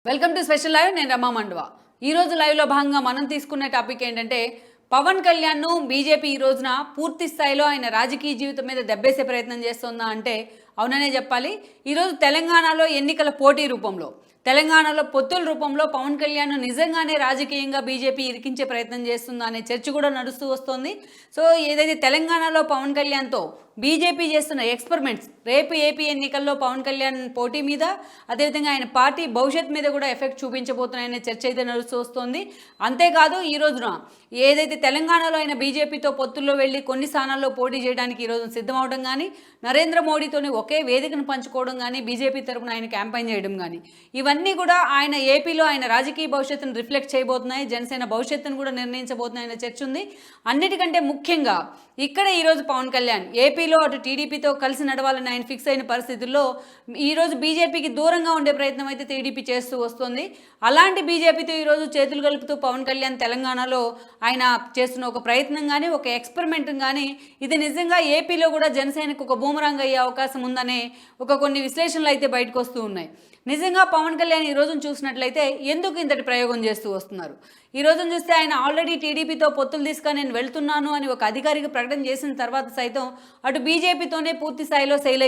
Welcome to special live. నేను రమా మండవ. ఈ రోజు లైవ్లో భాగంగా మనం తీసుకునే టాపిక్ ఏంటంటే పవన్ కళ్యాణ్ను బీజేపీ ఈ రోజున పూర్తి స్థాయిలో ఆయన రాజకీయ జీవితం మీద దెబ్బేసే ప్రయత్నం చేస్తుందా అంటే అవుననే చెప్పాలి. ఈరోజు తెలంగాణలో ఎన్నికల పోటీ రూపంలో, తెలంగాణలో పొత్తుల రూపంలో పవన్ కళ్యాణ్ నిజంగానే రాజకీయంగా బీజేపీ ఇరికించే ప్రయత్నం చేస్తుందా అనే చర్చ కూడా నడుస్తూ వస్తుంది. సో ఏదైతే తెలంగాణలో పవన్ కళ్యాణ్తో బీజేపీ చేస్తున్న ఎక్స్పెరిమెంట్స్ రేపు ఏపీ ఎన్నికల్లో పవన్ కళ్యాణ్ పోటీ మీద, అదేవిధంగా ఆయన పార్టీ భవిష్యత్ మీద కూడా ఎఫెక్ట్ చూపించబోతున్నాయనే చర్చ అయితే నడుస్తూ వస్తుంది. అంతేకాదు ఈ రోజున ఏదైతే తెలంగాణలో ఆయన బీజేపీతో పొత్తుల్లో వెళ్ళి కొన్ని స్థానాల్లో పోటీ చేయడానికి ఈరోజు సిద్ధమవడం కానీ, నరేంద్ర మోడీతోని ఒకే వేదికను పంచుకోవడం కానీ, బీజేపీ తరఫున ఆయన క్యాంపెయిన్ చేయడం కానీ, ఇవన్నీ కూడా ఆయన ఏపీలో ఆయన రాజకీయ భవిష్యత్తును రిఫ్లెక్ట్ చేయబోతున్నాయి, జనసేన భవిష్యత్తును కూడా నిర్ణయించబోతున్నాయనే చర్చ ఉంది. అన్నిటికంటే ముఖ్యంగా ఇక్కడ ఈరోజు పవన్ కళ్యాణ్ ఏపీలో అటు టీడీపీతో కలిసి నడవాలని ఆయన ఫిక్స్ అయిన పరిస్థితుల్లో ఈరోజు బీజేపీకి దూరంగా ఉండే ప్రయత్నం అయితే టీడీపీ చేస్తూ వస్తుంది. అలాంటి బీజేపీతో ఈరోజు చేతులు కలుపుతూ పవన్ కళ్యాణ్ తెలంగాణలో ఆయన చేస్తున్న ఒక ప్రయత్నం కానీ, ఒక ఎక్స్పెరిమెంట్ కానీ, ఇది నిజంగా ఏపీలో కూడా జనసేనకు ఒక బూమరాంగ్ అయ్యే అవకాశం ఉందనే కొన్ని విశ్లేషణలు అయితే బయటకు వస్తూ ఉన్నాయి. నిజంగా పవన్ కళ్యాణ్ ఈ రోజును చూసినట్లయితే ఎందుకు ఇంతటి ప్రయోగం చేస్తూ వస్తున్నారు? ఈ రోజును చూస్తే ఆయన ఆల్రెడీ టీడీపీతో పొత్తులు తీసుకొని నేను వెళ్తున్నాను అని ఒక అధికారిక ప్రకటన చేసిన తర్వాత సైతం అటు బీజేపీతోనే పూర్తి స్థాయిలో సెయిల్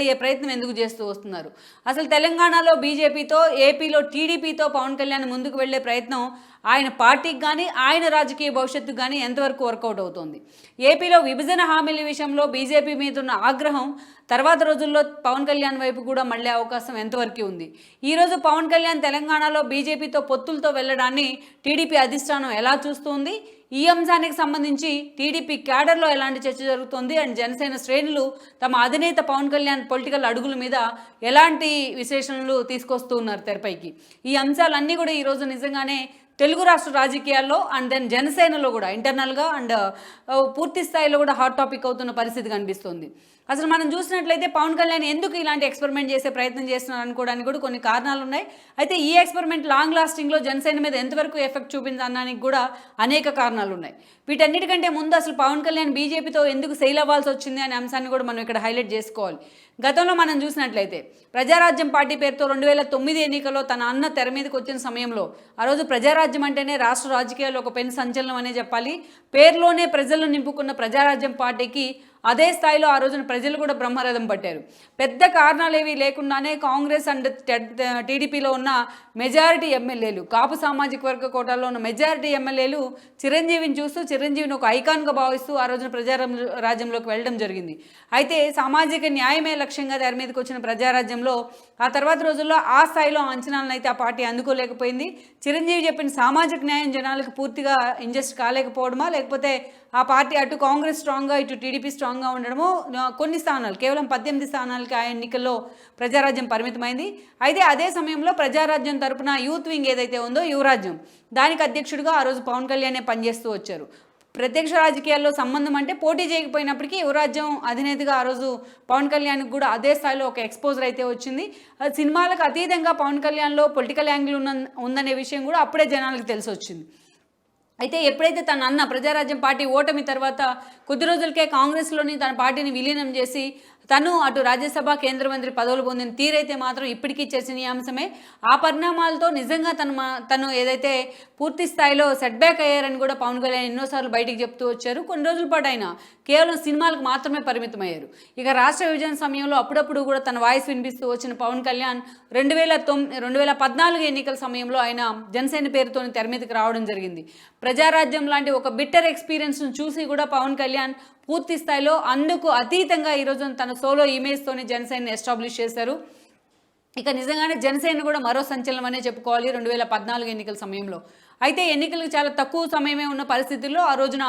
అయ్యే ప్రయత్నం ఎందుకు చేస్తూ వస్తున్నారు? అసలు తెలంగాణలో బీజేపీతో, ఏపీలో టీడీపీతో పవన్ కళ్యాణ్ ముందుకు వెళ్లే ప్రయత్నం ఆయన పార్టీకి కానీ, ఆయన రాజకీయ భవిష్యత్తుకు కానీ ఎంతవరకు వర్కౌట్ అవుతుంది? ఏపీలో విభజన హామీల విషయంలో బీజేపీ మీద ఉన్న ఆగ్రహం తర్వాత రోజుల్లో పవన్ కళ్యాణ్ వైపు కూడా మళ్ళీ అవకాశం ఎంతవరకు ఉంది? ఈరోజు పవన్ కళ్యాణ్ తెలంగాణలో బీజేపీతో పొత్తులతో వెళ్లడాన్ని టీడీపీ అధిష్టానం ఎలా చూస్తుంది? ఈ అంశానికి సంబంధించి టీడీపీ క్యాడర్లో ఎలాంటి చర్చ జరుగుతుంది అండ్ జనసేన శ్రేణులు తమ అధినేత పవన్ కళ్యాణ్ పొలిటికల్ అడుగుల మీద ఎలాంటి విశ్లేషణలు తీసుకొస్తూ ఉన్నారు తెరపైకి? ఈ అంశాలన్నీ కూడా ఈరోజు నిజంగానే తెలుగు రాష్ట్ర రాజకీయాల్లో అండ్ దెన్ జనసేనలో కూడా ఇంటర్నల్గా అండ్ పూర్తి స్థాయిలో కూడా హాట్ టాపిక్ అవుతున్న పరిస్థితి కనిపిస్తుంది. అసలు మనం చూసినట్లయితే పవన్ కళ్యాణ్ ఎందుకు ఇలాంటి ఎక్స్పెరిమెంట్ చేసే ప్రయత్నం చేస్తున్నారు అనుకోవడానికి కూడా కొన్ని కారణాలు ఉన్నాయి. అయితే ఈ ఎక్స్పెరిమెంట్ లాంగ్ లాస్టింగ్లో జనసేన మీద ఎంతవరకు ఎఫెక్ట్ చూపించడానికి కూడా అనేక కారణాలు ఉన్నాయి. వీటన్నిటికంటే ముందు అసలు పవన్ కళ్యాణ్ బీజేపీతో ఎందుకు సెయిల్ అవ్వాల్సి వచ్చింది అనే అంశాన్ని కూడా మనం ఇక్కడ హైలైట్ చేసుకోవాలి. గతంలో మనం చూసినట్లయితే ప్రజారాజ్యం పార్టీ పేరుతో 2009 ఎన్నికల్లో తన అన్న తెర మీదకి వచ్చిన సమయంలో ఆ రోజు ప్రజారాజ్యం అంటేనే రాష్ట్ర రాజకీయాల్లో ఒక పెను సంచలనం అనే చెప్పాలి. పేరులోనే ప్రజలను నింపుకున్న ప్రజారాజ్యం పార్టీకి అదే స్థాయిలో ఆ రోజున ప్రజలు కూడా బ్రహ్మరథం పట్టారు. పెద్ద కారణాలు ఏవి లేకుండానే కాంగ్రెస్ అండ్ టీడీపీలో ఉన్న మెజారిటీ ఎమ్మెల్యేలు, కాపు సామాజిక వర్గ కోటాలో ఉన్న మెజారిటీ ఎమ్మెల్యేలు చిరంజీవిని చూస్తూ, చిరంజీవిని ఒక ఐకాన్గా భావిస్తూ ఆ రోజున ప్రజారాజ్యంలోకి వెళ్ళడం జరిగింది. అయితే సామాజిక న్యాయమే లక్ష్యంగా తెర మీదకి వచ్చిన ప్రజారాజ్యంలో ఆ తర్వాత రోజుల్లో ఆ స్థాయిలో అంచనాలను అయితే ఆ పార్టీ అందుకోలేకపోయింది. చిరంజీవి చెప్పిన సామాజిక న్యాయం జనాలకు పూర్తిగా ఇంజెస్ట్ కాలేకపోవడమా, లేకపోతే ఆ పార్టీ అటు కాంగ్రెస్ స్ట్రాంగ్గా ఇటు టీడీపీ స్ట్రాంగ్గా ఉండడమో, కొన్ని స్థానాలు కేవలం 18 స్థానాలకి ఆ ఎన్నికల్లో ప్రజారాజ్యం పరిమితమైంది. అయితే అదే సమయంలో ప్రజారాజ్యం తరపున యూత్ వింగ్ ఏదైతే ఉందో యువరాజ్యం, దానికి అధ్యక్షుడిగా ఆ రోజు పవన్ కళ్యాణే పనిచేస్తూ వచ్చారు. ప్రత్యక్ష రాజకీయాల్లో సంబంధం అంటే పోటీ చేయకపోయినప్పటికీ యువరాజ్యం అధినేతగా ఆ రోజు పవన్ కళ్యాణ్కి కూడా అదే స్థాయిలో ఒక ఎక్స్పోజర్ అయితే వచ్చింది. సినిమాలకు అతీతంగా పవన్ కళ్యాణ్లో పొలిటికల్ యాంగిల్ ఉందనే విషయం కూడా అప్పుడే జనాలకు తెలిసి వచ్చింది. అయితే ఎప్పుడైతే తన అన్న ప్రజారాజ్యం పార్టీ ఓటమి తర్వాత కొద్ది రోజులకే కాంగ్రెస్లోని తన పార్టీని విలీనం చేసి తను అటు రాజ్యసభ కేంద్ర మంత్రి పదవులు పొందిన తీరైతే మాత్రం ఇప్పటికీ చర్చనీయాంశమే. ఆ పరిణామాలతో నిజంగా తను ఏదైతే పూర్తి స్థాయిలో సెట్బ్యాక్ అయ్యారని కూడా పవన్ కళ్యాణ్ ఎన్నోసార్లు బయటికి చెప్తూ వచ్చారు. కొన్ని రోజుల పాటు ఆయన కేవలం సినిమాలకు మాత్రమే పరిమితమయ్యారు. ఇక రాష్ట్ర విభజన సమయంలో అప్పుడప్పుడు కూడా తన వాయిస్ వినిపిస్తూ వచ్చిన పవన్ కళ్యాణ్ 2014 ఎన్నికల సమయంలో ఆయన జనసేన పేరుతో తెర మీదకి రావడం జరిగింది. ప్రజారాజ్యం లాంటి ఒక బిట్టర్ ఎక్స్పీరియన్స్ను చూసి కూడా పవన్ కళ్యాణ్ పూర్తి స్థాయిలో అందుకు అతీతంగా ఈరోజు తన సోలో ఇమేజ్తోని జనసేనని ఎస్టాబ్లిష్ చేశారు. ఇక నిజంగానే జనసేన కూడా మరో సంచలనం అనే చెప్పుకోవాలి 2014 ఎన్నికల సమయంలో. అయితే ఎన్నికలకు చాలా తక్కువ సమయమే ఉన్న పరిస్థితుల్లో ఆ రోజున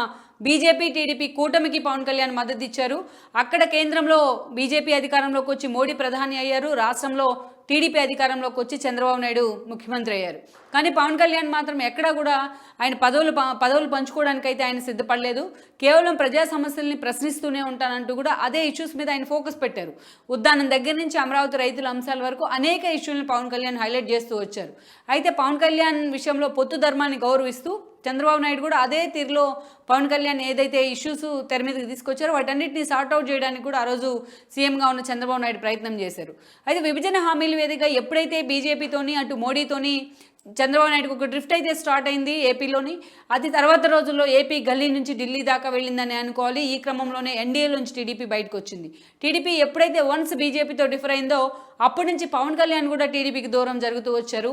బీజేపీ టీడీపీ కూటమికి పవన్ కళ్యాణ్ మద్దతు ఇచ్చారు. అక్కడ కేంద్రంలో బీజేపీ అధికారంలోకి వచ్చి మోడీ ప్రధాని అయ్యారు. రాష్ట్రంలో టీడీపీ అధికారంలోకి వచ్చి చంద్రబాబు నాయుడు ముఖ్యమంత్రి అయ్యారు. కానీ పవన్ కళ్యాణ్ మాత్రం ఎక్కడా కూడా ఆయన పదవులు పంచుకోవడానికైతే ఆయన సిద్ధపడలేదు. కేవలం ప్రజా సమస్యల్ని ప్రశ్నిస్తూనే ఉంటానంటూ కూడా అదే ఇష్యూస్ మీద ఆయన ఫోకస్ పెట్టారు. ఉద్దానం దగ్గర నుంచి అమరావతి రైతుల అంశాల వరకు అనేక ఇష్యూలను పవన్ కళ్యాణ్ హైలైట్ చేస్తూ వచ్చారు. అయితే పవన్ కళ్యాణ్ విషయంలో పొత్తు ధర్మాన్ని గౌరవిస్తూ చంద్రబాబు నాయుడు కూడా అదే తీరులో పవన్ కళ్యాణ్ ఏదైతే ఇష్యూస్ తెర మీదకి తీసుకొచ్చారో వాటన్నిటిని సార్ట్అవుట్ చేయడానికి కూడా ఆ రోజు సీఎంగా ఉన్న చంద్రబాబు నాయుడు ప్రయత్నం చేశారు. అయితే విభజన హామీల వేదికగా ఎప్పుడైతే బీజేపీతోని అటు మోడీతోని చంద్రబాబు నాయుడుకు ఒక డ్రిఫ్ట్ అయితే స్టార్ట్ అయింది ఏపీలోని, అది తర్వాత రోజుల్లో ఏపీ గల్లీ నుంచి ఢిల్లీ దాకా వెళ్ళిందని అనుకోవాలి. ఈ క్రమంలోనే ఎన్డీఏలోంచి టీడీపీ బయటకు వచ్చింది. టీడీపీ ఎప్పుడైతే వన్స్ బీజేపీతో డిఫర్ అయిందో అప్పటి నుంచి పవన్ కళ్యాణ్ కూడా టీడీపీకి దూరం జరుగుతూ వచ్చారు.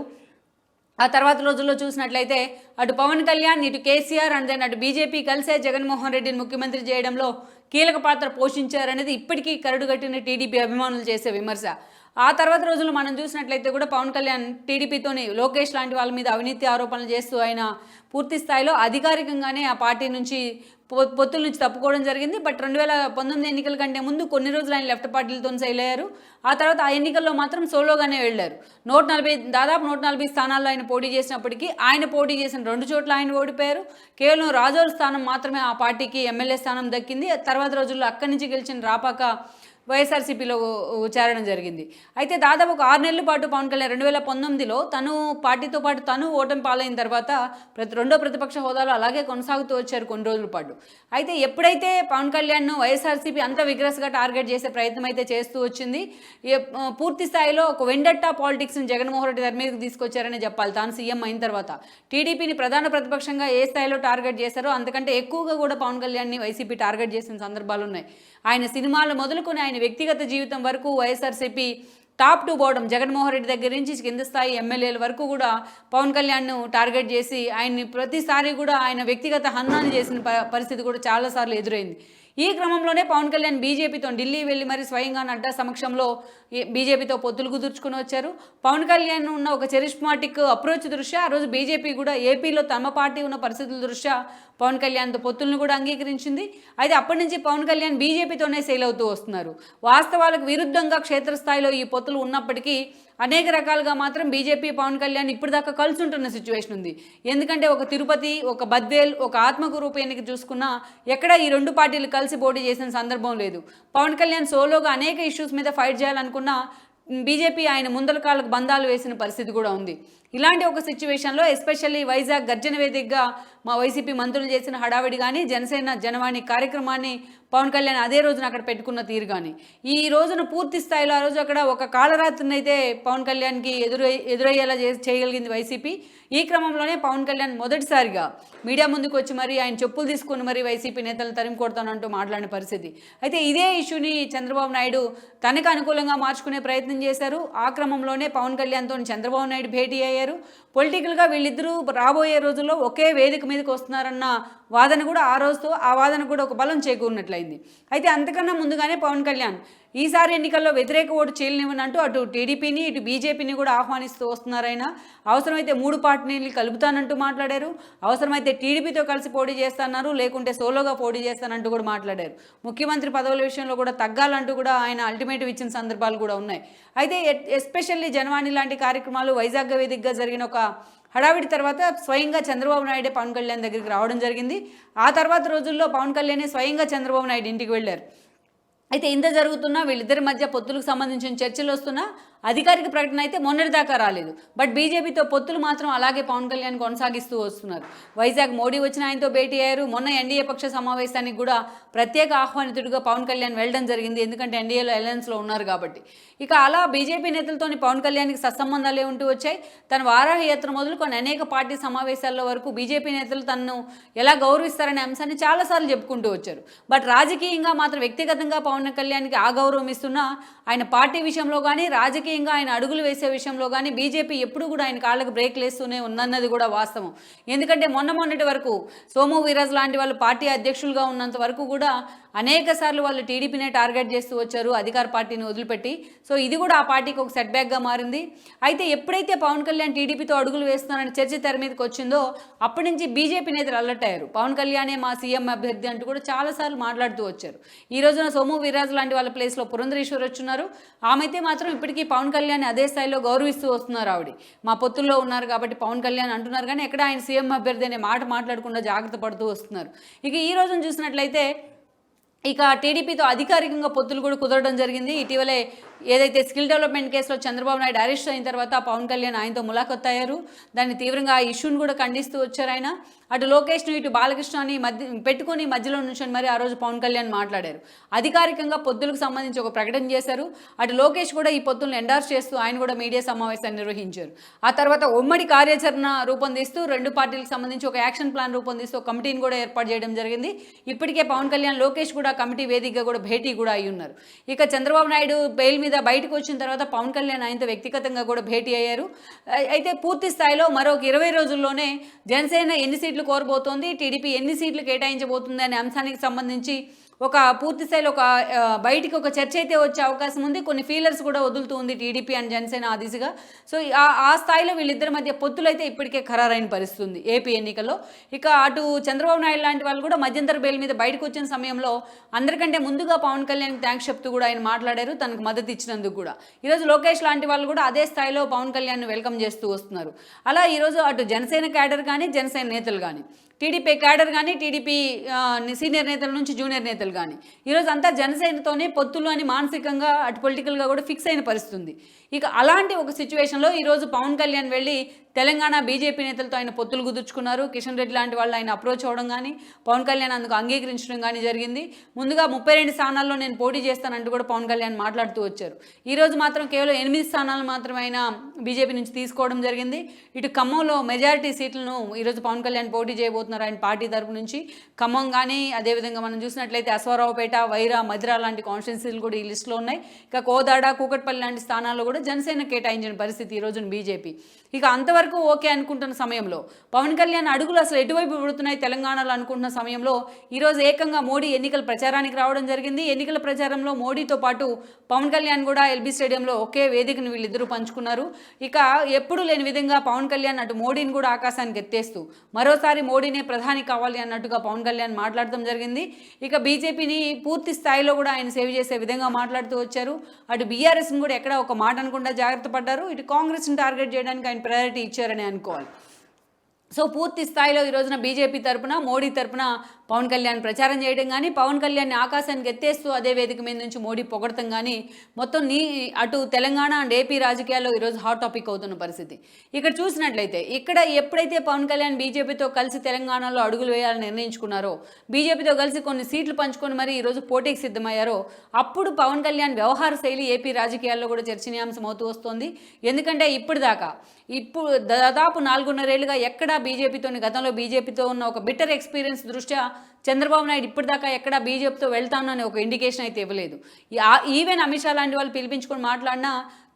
ఆ తర్వాత రోజుల్లో చూసినట్లయితే అటు పవన్ కళ్యాణ్, ఇటు కేసీఆర్ అండ్ దెన్ అటు బీజేపీ కలిసే జగన్మోహన్ రెడ్డిని ముఖ్యమంత్రి చేయడంలో కీలక పాత్ర పోషించారనేది ఇప్పటికీ కరడుగట్టిన టీడీపీ అభిమానులు చేసే విమర్శ. ఆ తర్వాత రోజులు మనం చూసినట్లయితే కూడా పవన్ కళ్యాణ్ టీడీపీతోని లోకేష్ లాంటి వాళ్ళ మీద అవినీతి ఆరోపణలు చేస్తూ ఆయన పూర్తి స్థాయిలో అధికారికంగానే ఆ పార్టీ నుంచి పొత్తుల నుంచి తప్పుకోవడం జరిగింది. బట్ 2019 ఎన్నికల కంటే ముందు కొన్ని రోజులు ఆయన లెఫ్ట్ పార్టీలతో సైల్ అయ్యారు. ఆ తర్వాత ఆ ఎన్నికల్లో మాత్రం సోలోగానే వెళ్ళారు. దాదాపు 140 స్థానాల్లో ఆయన పోటీ చేసినప్పటికీ ఆయన పోటీ చేసిన 2 చోట్ల ఆయన ఓడిపోయారు. కేవలం రాజోల్ స్థానం మాత్రమే ఆ పార్టీకి ఎమ్మెల్యే స్థానం దక్కింది. తర్వాత రోజుల్లో అక్కడి నుంచి గెలిచిన రాపాక వైఎస్ఆర్సీపీలో చేరడం జరిగింది. అయితే దాదాపు ఒక 6 నెలల పాటు పవన్ కళ్యాణ్ 2019లో తను పార్టీతో పాటు తను ఓటమి పాలైన తర్వాత రెండో ప్రతిపక్ష హోదాలో అలాగే కొనసాగుతూ వచ్చారు కొన్ని రోజుల పాటు. అయితే ఎప్పుడైతే పవన్ కళ్యాణ్ను వైఎస్ఆర్సీపీ అంత విగ్రస్గా టార్గెట్ చేసే ప్రయత్నం అయితే చేస్తూ వచ్చింది, పూర్తి స్థాయిలో ఒక వెండట్టా పాలిటిక్స్ని జగన్మోహన్ రెడ్డి దగ్గర మీదకి తీసుకొచ్చారనే చెప్పాలి. తాను సీఎం అయిన తర్వాత టీడీపీని ప్రధాన ప్రతిపక్షంగా ఏ స్థాయిలో టార్గెట్ చేశారో అంతకంటే ఎక్కువగా కూడా పవన్ కళ్యాణ్ని వైసీపీ టార్గెట్ చేసిన సందర్భాలు ఉన్నాయి. ఆయన సినిమాలు మొదలుకొని ఆయన వ్యక్తిగత జీవితం వరకు YSRCP top to bottom Jaganmohan Reddy దగ్గర నుంచి కింద స్థాయి ఎమ్మెల్యేల వరకు కూడా పవన్ కళ్యాణ్ను టార్గెట్ చేసి ఆయన్ని ప్రతిసారి కూడా ఆయన వ్యక్తిగత హన్నాన్ని చేసిన పరిస్థితి కూడా చాలాసార్లు ఎదురైంది. ఈ క్రమంలోనే పవన్ కళ్యాణ్ బీజేపీతో ఢిల్లీ వెళ్ళి మరి స్వయంగా నడ్డా సమక్షంలో బీజేపీతో పొత్తులు కుదుర్చుకుని వచ్చారు. పవన్ కళ్యాణ్ ఉన్న ఒక చరిష్మాటిక్ అప్రోచ్ దృష్ట్యా ఆ రోజు బీజేపీ కూడా ఏపీలో తమ పార్టీ ఉన్న పరిస్థితుల దృష్ట్యా పవన్ కళ్యాణ్తో పొత్తులను కూడా అంగీకరించింది. అయితే అప్పటి నుంచి పవన్ కళ్యాణ్ బీజేపీతోనే సేల్ అవుతూ వస్తున్నారు. వాస్తవాలకు విరుద్ధంగా క్షేత్రస్థాయిలో ఈ పొత్తులు ఉన్నప్పటికీ అనేక రకాలుగా మాత్రం బీజేపీ పవన్ కళ్యాణ్ ఇప్పటిదాకా కలిసి ఉంటున్న సిచ్యువేషన్ ఉంది. ఎందుకంటే ఒక తిరుపతి, ఒక బద్వేల్, ఒక ఆత్మకూరు ఉప ఎన్నిక చూసుకున్నా ఎక్కడ ఈ 2 పార్టీలు కలిసి పోటీ చేసిన సందర్భం లేదు. పవన్ కళ్యాణ్ సోలోగా అనేక ఇష్యూస్ మీద ఫైట్ చేయాలనుకున్నా బీజేపీ ఆయన ముందల కాళ్ళకు బంధాలు వేసిన పరిస్థితి కూడా ఉంది. ఇలాంటి ఒక సిచ్యువేషన్లో ఎస్పెషల్లీ వైజాగ్ గర్జన వేదికగా మా వైసీపీ మంత్రులు చేసిన హడావిడి కానీ జనసేన జనవాణి కార్యక్రమాన్ని పవన్ కళ్యాణ్ అదే రోజున అక్కడ పెట్టుకున్న తీరు కానీ ఈ రోజున పూర్తి స్థాయిలో ఆ రోజు అక్కడ ఒక కాలరాత్రిని అయితే పవన్ కళ్యాణ్కి ఎదురయ్యేలా చేయగలిగింది వైసీపీ. ఈ క్రమంలోనే పవన్ కళ్యాణ్ మొదటిసారిగా మీడియా ముందుకు వచ్చి మరి ఆయన చెప్పులు తీసుకుని మరి వైసీపీ నేతలను తరిమి కొడతానంటూ మాట్లాడిన పరిస్థితి. అయితే ఇదే ఇష్యూని చంద్రబాబు నాయుడు తనకు అనుకూలంగా మార్చుకునే ప్రయత్నం చేశారు. ఆ క్రమంలోనే పవన్ కళ్యాణ్తో చంద్రబాబు నాయుడు భేటీ అయ్యారు. పొలిటికల్గా వీళ్ళిద్దరూ రాబోయే రోజుల్లో ఒకే వేదిక మీదకి వస్తున్నారన్న వాదన కూడా ఆ వాదన కూడా ఒక బలం చేకూరినట్లయింది. అయితే అంతకన్నా ముందుగానే పవన్ కళ్యాణ్ ఈసారి ఎన్నికల్లో వ్యతిరేక ఓటు చేయలేనివనంటూ అటు టీడీపీని ఇటు బీజేపీని కూడా ఆహ్వానిస్తూ వస్తున్నారైనా అవసరమైతే 3 పార్టీలు కలుపుతానంటూ మాట్లాడారు. అవసరమైతే టీడీపీతో కలిసి పోటీ చేస్తున్నారు, లేకుంటే సోలోగా పోటీ చేస్తానంటూ కూడా మాట్లాడారు. ముఖ్యమంత్రి పదవుల విషయంలో కూడా తగ్గాలంటూ కూడా ఆయన అల్టిమేటివ్ ఇచ్చిన సందర్భాలు కూడా ఉన్నాయి. అయితే ఎస్పెషల్లీ జనవాణి లాంటి కార్యక్రమాలు వైజాగ్ వేదికగా జరిగిన ఒక హడావిడి తర్వాత స్వయంగా చంద్రబాబు నాయుడే పవన్ కళ్యాణ్ దగ్గరికి రావడం జరిగింది. ఆ తర్వాత రోజుల్లో పవన్ కళ్యాణే స్వయంగా చంద్రబాబు నాయుడు ఇంటికి వెళ్ళారు. అయితే ఇంత జరుగుతున్నా వీళ్ళిద్దరి మధ్య పొత్తులకు సంబంధించిన చర్చలు వస్తున్నా అధికారిక ప్రకటన అయితే మొన్నటిదాకా రాలేదు. బట్ బీజేపీతో పొత్తులు మాత్రం అలాగే పవన్ కళ్యాణ్ కొనసాగిస్తూ వస్తున్నారు. వైజాగ్ మోడీ వచ్చిన ఆయనతో భేటీ అయ్యారు. మొన్న ఎన్డీఏ పక్ష సమావేశానికి కూడా ప్రత్యేక ఆహ్వానితుడిగా పవన్ కళ్యాణ్ వెళ్ళడం జరిగింది. ఎందుకంటే ఎన్డీఏలో అలయన్స్లో ఉన్నారు కాబట్టి. ఇక అలా బీజేపీ నేతలతోని పవన్ కళ్యాణ్కి సత్సంబంధాలే ఉంటూ వచ్చాయి. తన వారాహి యాత్ర మొదలుకొని అనేక పార్టీ సమావేశాల్లో వరకు బీజేపీ నేతలు తనను ఎలా గౌరవిస్తారనే అంశాన్ని చాలాసార్లు చెప్పుకుంటూ వచ్చారు. బట్ రాజకీయంగా మాత్రం వ్యక్తిగతంగా పవన్ కళ్యాణ్కి ఆ గౌరవం ఇస్తున్నా ఆయన పార్టీ విషయంలో కానీ రాజకీయంగా ఆయన అడుగులు వేసే విషయంలో కానీ బీజేపీ ఎప్పుడు కూడా ఆయన కాళ్ళకు బ్రేక్ లేస్తూనే ఉందన్నది కూడా వాస్తవం. ఎందుకంటే మొన్నటి వరకు సోము వీర్రాజు లాంటి వాళ్ళు పార్టీ అధ్యక్షులుగా ఉన్నంత వరకు కూడా అనేక సార్లు వాళ్ళు టీడీపీనే టార్గెట్ చేస్తూ వచ్చారు అధికార పార్టీని వదిలిపెట్టి. సో ఇది కూడా ఆ పార్టీకి ఒక సెట్ బ్యాక్గా మారింది. అయితే ఎప్పుడైతే పవన్ కళ్యాణ్ టీడీపీతో అడుగులు వేస్తున్నారని చర్చ తెర మీదకి వచ్చిందో అప్పటి నుంచి బీజేపీ నేతలు అలర్ట్ అయ్యారు. పవన్ కళ్యాణే మా సీఎం అభ్యర్థి అంటూ కూడా చాలాసార్లు మాట్లాడుతూ వచ్చారు. ఈ రోజున సోము వీర్రాజు లాంటి వాళ్ళ ప్లేస్లో పురంధరేశ్వర్ వచ్చున్నారు. ఆమె అయితే మాత్రం ఇప్పటికీ పవన్ కళ్యాణ్ అదే స్థాయిలో గౌరవిస్తూ వస్తున్నారు. ఆవిడ మా పొత్తుల్లో ఉన్నారు కాబట్టి పవన్ కళ్యాణ్ అంటున్నారు కానీ ఎక్కడ ఆయన సీఎం అభ్యర్థి అనే మాట మాట్లాడకుండా జాగ్రత్త పడుతూ వస్తున్నారు. ఇక ఈ రోజున చూసినట్లయితే ఇక టీడీపీతో అధికారికంగా పొత్తులు కూడా కుదరడం జరిగింది. ఇటీవలే ఏదైతే స్కిల్ డెవలప్మెంట్ కేసులో చంద్రబాబు నాయుడు అరెస్ట్ అయిన తర్వాత పవన్ కళ్యాణ్ ఆయనతో ములాఖత్ అయ్యారు. దాన్ని తీవ్రంగా ఆ ఇష్యూని కూడా ఖండిస్తూ వచ్చారు ఆయన. అటు లోకేష్ను ఇటు బాలకృష్ణని పెట్టుకొని మధ్యలో నుంచొని మరి ఆ రోజు పవన్ కళ్యాణ్ మాట్లాడారు. అధికారికంగా పొత్తులకు సంబంధించి ఒక ప్రకటన చేశారు. అటు లోకేష్ కూడా ఈ పొత్తులను ఎండార్స్ చేస్తూ ఆయన కూడా మీడియా సమావేశాన్ని నిర్వహించారు. ఆ తర్వాత ఉమ్మడి కార్యాచరణ రూపొందిస్తూ రెండు పార్టీలకు సంబంధించి ఒక యాక్షన్ ప్లాన్ రూపొందిస్తూ ఒక కమిటీని కూడా ఏర్పాటు చేయడం జరిగింది. ఇప్పటికే పవన్ కళ్యాణ్ లోకేష్ కూడా కమిటీ వేదికగా కూడా భేటీ కూడా అయి ఉన్నారు. ఇక చంద్రబాబు నాయుడు బెయిల్ మీద బయటకు వచ్చిన తర్వాత పవన్ కళ్యాణ్ ఆయనతో వ్యక్తిగతంగా కూడా భేటీ అయ్యారు. అయితే పూర్తి స్థాయిలో మరొక 20 రోజుల్లోనే జనసేన ఎన్ని సీట్లు కోరబోతోంది, టీడీపీ ఎన్ని సీట్లు కేటాయించబోతుంది అనే అంశానికి సంబంధించి ఒక పూర్తి స్థాయిలో ఒక బయటికి ఒక చర్చ అయితే వచ్చే అవకాశం ఉంది. కొన్ని ఫీలర్స్ కూడా వదులుతుంది టీడీపీ అండ్ జనసేన ఆ దిశగా. సో ఆ స్థాయిలో వీళ్ళిద్దరి మధ్య పొత్తులు అయితే ఇప్పటికే ఖరారైన పరిస్థితి ఉంది ఏపీ ఎన్నికల్లో. ఇక అటు చంద్రబాబు నాయుడు లాంటి వాళ్ళు కూడా మధ్యంతర బెయిల్ మీద బయటకు వచ్చిన సమయంలో అందరికంటే ముందుగా పవన్ కళ్యాణ్ థ్యాంక్స్ చెప్తూ కూడా ఆయన మాట్లాడారు, తనకు మద్దతు ఇచ్చినందుకు కూడా. ఈరోజు లోకేష్ లాంటి వాళ్ళు కూడా అదే స్థాయిలో పవన్ కళ్యాణ్ వెల్కమ్ చేస్తూ వస్తున్నారు. అలా ఈరోజు అటు జనసేన క్యాడర్ కానీ జనసేన నేతలు కానీ, టీడీపీ క్యాడర్ కానీ, టీడీపీ సీనియర్ నేతల నుంచి జూనియర్ నేతలు కానీ ఈరోజు అంతా జనసేనతోనే పొత్తులు అని మానసికంగా అటు పొలిటికల్గా కూడా ఫిక్స్ అయిన పరిస్థితి ఉంది. ఇక అలాంటి ఒక సిచ్యువేషన్లో ఈరోజు పవన్ కళ్యాణ్ వెళ్ళి తెలంగాణ బీజేపీ నేతలతో ఆయన పొత్తులు కుదుర్చుకున్నారు. కిషన్ రెడ్డి లాంటి వాళ్ళు ఆయన అప్రోచ్ అవ్వడం కానీ, పవన్ కళ్యాణ్ అందుకు అంగీకరించడం కానీ జరిగింది. ముందుగా 32 స్థానాల్లో నేను పోటీ చేస్తానంటూ కూడా పవన్ కళ్యాణ్ మాట్లాడుతూ వచ్చారు. ఈరోజు మాత్రం కేవలం 8 స్థానాలు మాత్రమే ఆయన బీజేపీ నుంచి తీసుకోవడం జరిగింది. ఇటు ఖమ్మంలో మెజారిటీ సీట్లను ఈరోజు పవన్ కళ్యాణ్ పోటీ చేయబోతున్నారు ఆయన పార్టీ తరపు నుంచి. ఖమ్మం కానీ, అదేవిధంగా మనం చూసినట్లయితే అశ్వారావుపేట, వైరా, మధిర లాంటి కాన్స్టిట్యున్సీలు కూడా ఈ లిస్టులో ఉన్నాయి. ఇక కోదాడ, కూకట్పల్లి లాంటి స్థానాల్లో కూడా జనసేన కేటాయించిన పరిస్థితి ఈ రోజున బీజేపీ. ఇక అంతవరకు ఓకే అనుకుంటున్న సమయంలో పవన్ కళ్యాణ్ అడుగులు అసలు ఎటువైపు పడుతున్నాయి తెలంగాణలో అనుకుంటున్న సమయంలో ఈరోజు ఏకంగా మోడీ ఎన్నికల ప్రచారానికి రావడం జరిగింది. ఎన్నికల ప్రచారంలో మోడీతో పాటు పవన్ కళ్యాణ్ కూడా ఎల్బీ స్టేడియంలో ఒకే వేదికను వీళ్ళిద్దరూ పంచుకున్నారు. ఇక ఎప్పుడు లేని విధంగా పవన్ కళ్యాణ్ అటు మోడీని కూడా ఆకాశానికి ఎత్తేస్తూ మరోసారి మోడీనే ప్రధాని కావాలి అన్నట్టుగా పవన్ కళ్యాణ్ మాట్లాడడం జరిగింది. ఇక బీజేపీని పూర్తి స్థాయిలో కూడా ఆయన సేవ్ చేసే విధంగా మాట్లాడుతూ వచ్చారు. అటు బీఆర్ఎస్ని కూడా ఎక్కడ ఒక మాట అనకుండా జాగ్రత్త పడ్డారు. ఇటు కాంగ్రెస్ని టార్గెట్ చేయడానికి ఆయన ప్రయారిటీ ఇచ్చారని అనుకోవాలి. సో పూర్తి స్థాయిలో ఈ రోజున బీజేపీ తరపున, మోడీ తరపున పవన్ కళ్యాణ్ ప్రచారం చేయడం కానీ, పవన్ కళ్యాణ్ని ఆకాశానికి ఎత్తేస్తూ అదే వేదిక మీద నుంచి మోడీ పొగడతం కానీ మొత్తం అటు తెలంగాణ అండ్ ఏపీ రాజకీయాల్లో ఈరోజు హాట్ టాపిక్ అవుతున్న పరిస్థితి. ఇక్కడ చూసినట్లయితే ఇక్కడ ఎప్పుడైతే పవన్ కళ్యాణ్ బీజేపీతో కలిసి తెలంగాణలో అడుగులు వేయాలని నిర్ణయించుకున్నారో, బీజేపీతో కలిసి కొన్ని సీట్లు పంచుకొని మరి ఈరోజు పోటీకి సిద్ధమయ్యారో, అప్పుడు పవన్ కళ్యాణ్ వ్యవహార శైలి ఏపీ రాజకీయాల్లో కూడా చర్చనీయాంశం అవుతూ వస్తుంది. ఎందుకంటే ఇప్పుడు దాదాపు 4.5 ఏళ్లుగా ఎక్కడా బీజేపీతోని, గతంలో బీజేపీతో ఉన్న ఒక బిటర్ ఎక్స్పీరియన్స్ దృష్ట్యా చంద్రబాబు నాయుడు ఇప్పటిదాకా ఎక్కడ బీజేపీతో వెళ్తాను అనే ఒక ఇండికేషన్ అయితే ఇవ్వలేదు. ఈవెన్ అమిత్ షా లాంటి వాళ్ళు పిలిపించుకొని మాట్లాడినా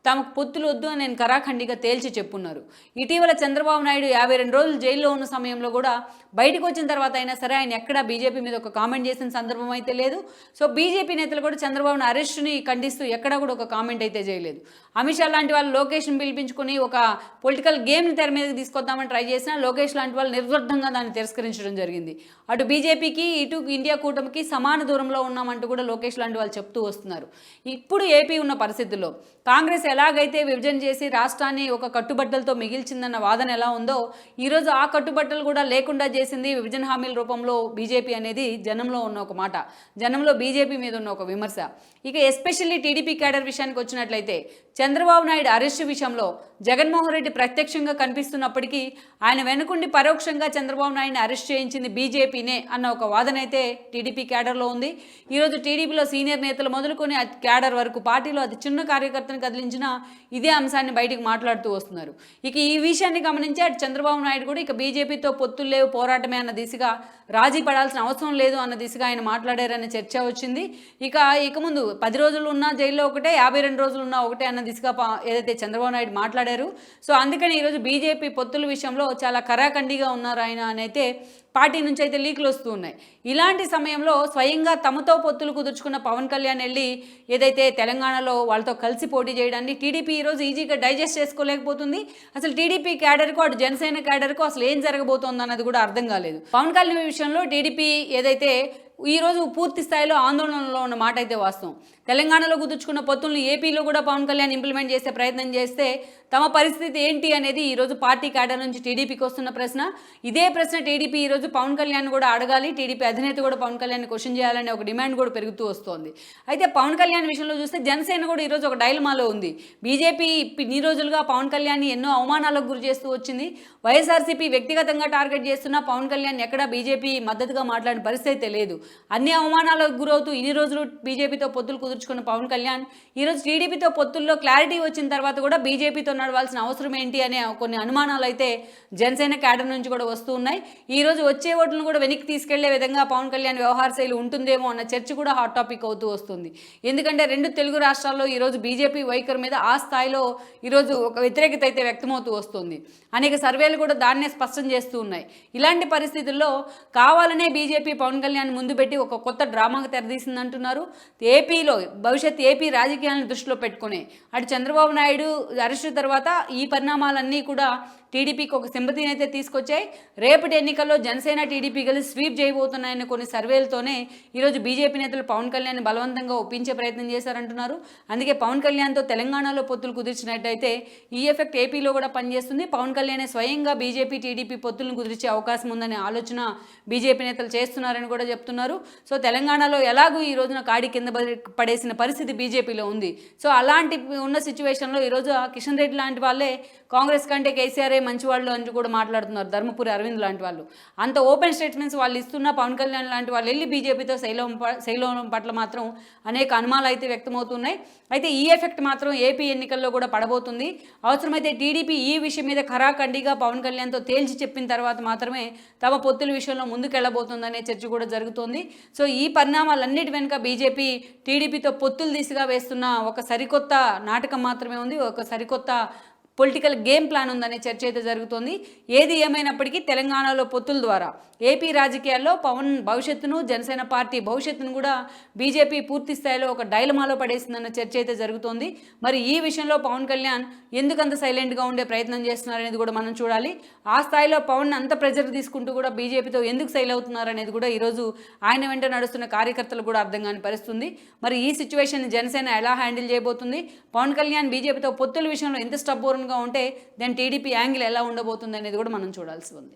తమకు పొత్తులు వద్దు అని నేను కరాఖండిగా తేల్చి చెప్పున్నారు. ఇటీవల చంద్రబాబు నాయుడు 52 రోజులు జైల్లో ఉన్న సమయంలో కూడా బయటకు వచ్చిన తర్వాత అయినా సరే ఆయన ఎక్కడా బీజేపీ మీద ఒక కామెంట్ చేసిన సందర్భం అయితే లేదు. సో బీజేపీ నేతలు కూడా చంద్రబాబును అరెస్ట్ని ఖండిస్తూ ఎక్కడా కూడా ఒక కామెంట్ అయితే చేయలేదు. అమిత్ షా లాంటి వాళ్ళు లోకేష్ని పిలిపించుకొని ఒక పొలిటికల్ గేమ్ని తెర మీదకి తీసుకొద్దామని ట్రై చేసినా లోకేష్ లాంటి వాళ్ళు నిర్వర్ధంగా దాన్ని తిరస్కరించడం జరిగింది. అటు బీజేపీకి ఇటు ఇండియా కూటమికి సమాన దూరంలో ఉన్నామంటూ కూడా లోకేష్ లాంటి వాళ్ళు చెప్తూ వస్తున్నారు. ఇప్పుడు ఏపీ ఉన్న పరిస్థితుల్లో కాంగ్రెస్ ఎలాగైతే విభజన చేసి రాష్ట్రాన్ని ఒక కట్టుబట్టలతో మిగిల్చిందన్న వాదన ఎలా ఉందో, ఈరోజు ఆ కట్టుబట్టలు కూడా లేకుండా చేసింది విభజన హామీల రూపంలో బీజేపీ అనేది జనంలో ఉన్న ఒక మాట, జనంలో బీజేపీ మీద ఉన్న ఒక విమర్శ. ఇక ఎస్పెషల్లీ టీడీపీ క్యాడర్ విషయానికి వచ్చినట్లయితే చంద్రబాబు నాయుడు అరెస్టు విషయంలో జగన్మోహన్ రెడ్డి ప్రత్యక్షంగా కనిపిస్తున్నప్పటికీ ఆయన వెనుకుండి పరోక్షంగా చంద్రబాబు నాయుడిని అరెస్ట్ చేయించింది బీజేపీనే అన్న ఒక వాదన అయితే టీడీపీ క్యాడర్లో ఉంది. ఈరోజు టీడీపీలో సీనియర్ నేతలు మొదలుకొని క్యాడర్ వరకు పార్టీలో అతి చిన్న కార్యకర్తను కదిలించిన ఇదే అంశాన్ని బయటికి మాట్లాడుతూ వస్తున్నారు. ఇక ఈ విషయాన్ని గమనించి అటు చంద్రబాబు నాయుడు కూడా ఇక బీజేపీతో పొత్తులు లేవు, పోరాటమే అన్న దిశగా, రాజీ పడాల్సిన అవసరం లేదు అన్న దిశగా ఆయన మాట్లాడారనే చర్చ వచ్చింది. ఇక ముందు 10 రోజులు ఉన్నా జైల్లో ఒకటే, 52 రోజులు ఉన్నా ఒకటే అన్న దిశగా ఏదైతే చంద్రబాబు నాయుడు మాట్లాడారు. సో అందుకని ఈరోజు బీజేపీ పొత్తుల విషయంలో చాలా కరాఖండిగా ఉన్నారు ఆయన అని అయితే పార్టీ నుంచి అయితే లీకులు వస్తూ ఉన్నాయి. ఇలాంటి సమయంలో స్వయంగా తమతో పొత్తులు కుదుర్చుకున్న పవన్ కళ్యాణ్ వెళ్ళి ఏదైతే తెలంగాణలో వాళ్ళతో కలిసి పోటీ చేయడాన్ని టీడీపీ ఈరోజు ఈజీగా డైజెస్ట్ చేసుకోలేకపోతుంది. అసలు టీడీపీ క్యాడర్కు అటు జనసేన క్యాడర్కు అసలు ఏం జరగబోతోంది అన్నది కూడా అర్థం కాలేదు. పవన్ కళ్యాణ్ విషయంలో టీడీపీ ఏదైతే ఈరోజు పూర్తి స్థాయిలో ఆందోళనలో ఉన్న మాట అయితే వాస్తవం. తెలంగాణలో కుదుర్చుకున్న పొత్తులను ఏపీలో కూడా పవన్ కళ్యాణ్ ఇంప్లిమెంట్ చేసే ప్రయత్నం చేస్తే తమ పరిస్థితి ఏంటి అనేది ఈరోజు పార్టీ క్యాడర్ నుంచి టీడీపీకి వస్తున్న ప్రశ్న. ఇదే ప్రశ్న టీడీపీ ఈరోజు పవన్ కళ్యాణ్ కూడా అడగాలి, టీడీపీ అధినేత కూడా పవన్ కళ్యాణ్ క్వశ్చన్ చేయాలనే ఒక డిమాండ్ కూడా పెరుగుతూ వస్తోంది. అయితే పవన్ కళ్యాణ్ విషయంలో చూస్తే జనసేన కూడా ఈరోజు ఒక డైలమాలో ఉంది. బీజేపీ ఇన్ని రోజులుగా పవన్ కళ్యాణ్ ఎన్నో అవమానాలకు గురి చేస్తూ వచ్చింది. వైఎస్ఆర్సీపీ వ్యక్తిగతంగా టార్గెట్ చేస్తున్న పవన్ కళ్యాణ్ ఎక్కడా బీజేపీ మద్దతుగా మాట్లాడిన పరిస్థితి లేదు. అన్ని అవమానాలకు గురవుతూ ఇన్ని రోజులు బీజేపీతో పొత్తులు కుదుర్చుకున్న పవన్ కళ్యాణ్ ఈరోజు టీడీపీతో పొత్తుల్లో క్లారిటీ వచ్చిన తర్వాత కూడా బీజేపీతో నడవాల్సిన అవసరం ఏంటి అనే కొన్ని అనుమానాలు అయితే జనసేన క్యాడర్ నుంచి కూడా వస్తూ ఉన్నాయి. ఈరోజు వచ్చే ఓట్లను కూడా వెనక్కి తీసుకెళ్లే విధంగా పవన్ కళ్యాణ్ వ్యవహార శైలి ఉంటుందేమో అన్న చర్చ కూడా హాట్ టాపిక్ అవుతూ వస్తుంది. ఎందుకంటే రెండు తెలుగు రాష్ట్రాల్లో ఈరోజు బీజేపీ వైఖరి మీద ఆ స్థాయిలో ఈరోజు ఒక వ్యతిరేకత అయితే వ్యక్తమవుతూ వస్తుంది. అనేక సర్వేలు కూడా దాన్నే స్పష్టం చేస్తూ ఉన్నాయి. ఇలాంటి పరిస్థితుల్లో కావాలనే బీజేపీ పవన్ కళ్యాణ్ ముందు పెట్టి ఒక కొత్త డ్రామాకు తెరదీసిందంటున్నారు. ఏపీలో భవిష్యత్ ఏపీ రాజకీయాలను దృష్టిలో పెట్టుకుని అటు చంద్రబాబు నాయుడు అరెస్టు తర్వాత ఈ పరిణామాలన్నీ కూడా టీడీపీకి ఒక సింపతిని అయితే తీసుకొచ్చాయి. రేపటి ఎన్నికల్లో జనసేన టీడీపీ కలిసి స్వీప్ చేయబోతున్నాయన్న కొన్ని సర్వేలతోనే ఈరోజు బీజేపీ నేతలు పవన్ కళ్యాణ్ బలవంతంగా ఒప్పించే ప్రయత్నం చేశారంటున్నారు. అందుకే పవన్ కళ్యాణ్తో తెలంగాణలో పొత్తులు కుదిర్చినట్టయితే ఈ ఎఫెక్ట్ ఏపీలో కూడా పనిచేస్తుంది. పవన్ కళ్యాణ్ స్వయంగా బీజేపీ టీడీపీ పొత్తులను కుదిర్చే అవకాశం ఉందనే ఆలోచన బీజేపీ నేతలు చేస్తున్నారని కూడా చెప్తున్నారు. సో తెలంగాణలో ఎలాగూ ఈ రోజున కాడి కింద పడేసిన పరిస్థితి బీజేపీలో ఉంది. సో అలాంటి ఉన్న సిచ్యువేషన్లో ఈరోజు కిషన్ రెడ్డి లాంటి వాళ్ళే కాంగ్రెస్ కంటే కేసీఆర్ మంచివాళ్ళు అని కూడా మాట్లాడుతున్నారు. ధర్మపురి అరవింద్ లాంటి వాళ్ళు అంత ఓపెన్ స్టేట్మెంట్స్ వాళ్ళు ఇస్తున్నా పవన్ కళ్యాణ్ లాంటి వాళ్ళు వెళ్ళి బీజేపీతో శైలం పట్ల మాత్రం అనేక అనుమానాలు అయితే వ్యక్తమవుతున్నాయి. అయితే ఈ ఎఫెక్ట్ మాత్రం ఏపీ ఎన్నికల్లో కూడా పడబోతుంది. అవసరమైతే టీడీపీ ఈ విషయం మీద ఖరాఖండిగా పవన్ కళ్యాణ్తో తేల్చి చెప్పిన తర్వాత మాత్రమే తమ పొత్తుల విషయంలో ముందుకెళ్లబోతుందనే చర్చ కూడా జరుగుతోంది. సో ఈ పరిణామాలన్నిటి వెనుక బీజేపీ టీడీపీతో పొత్తులు దిశగా వేస్తున్న ఒక సరికొత్త నాటకం మాత్రమే ఉంది, ఒక సరికొత్త పొలిటికల్ గేమ్ ప్లాన్ ఉందనే చర్చ అయితే జరుగుతోంది. ఏది ఏమైనప్పటికీ తెలంగాణలో పొత్తుల ద్వారా ఏపీ రాజకీయాల్లో పవన్ భవిష్యత్తును, జనసేన పార్టీ భవిష్యత్తును కూడా బీజేపీ పూర్తి స్థాయిలో ఒక డైలమాలో పడేసిందన్న చర్చ అయితే జరుగుతోంది. మరి ఈ విషయంలో పవన్ కళ్యాణ్ ఎందుకంత సైలెంట్గా ఉండే ప్రయత్నం చేస్తున్నారనేది కూడా మనం చూడాలి. ఆ స్థాయిలో పవన్ అంత ప్రెజర్ తీసుకుంటూ కూడా బీజేపీతో ఎందుకు సైల్ అవుతున్నారనేది కూడా ఈరోజు ఆయన వెంట నడుస్తున్న కార్యకర్తలు కూడా అర్థం కాని పరిస్థితుంది. మరి ఈ సిచ్యువేషన్ జనసేన ఎలా హ్యాండిల్ చేయబోతుంది, పవన్ కళ్యాణ్ బీజేపీతో పొత్తుల విషయంలో ఎంత స్టబ్బోర్న్గా ఉంటే దెన్ టీడీపీ యాంగిల్ ఎలా ఉండబోతుంది అనేది కూడా మనం చూడాల్సి ఉంది.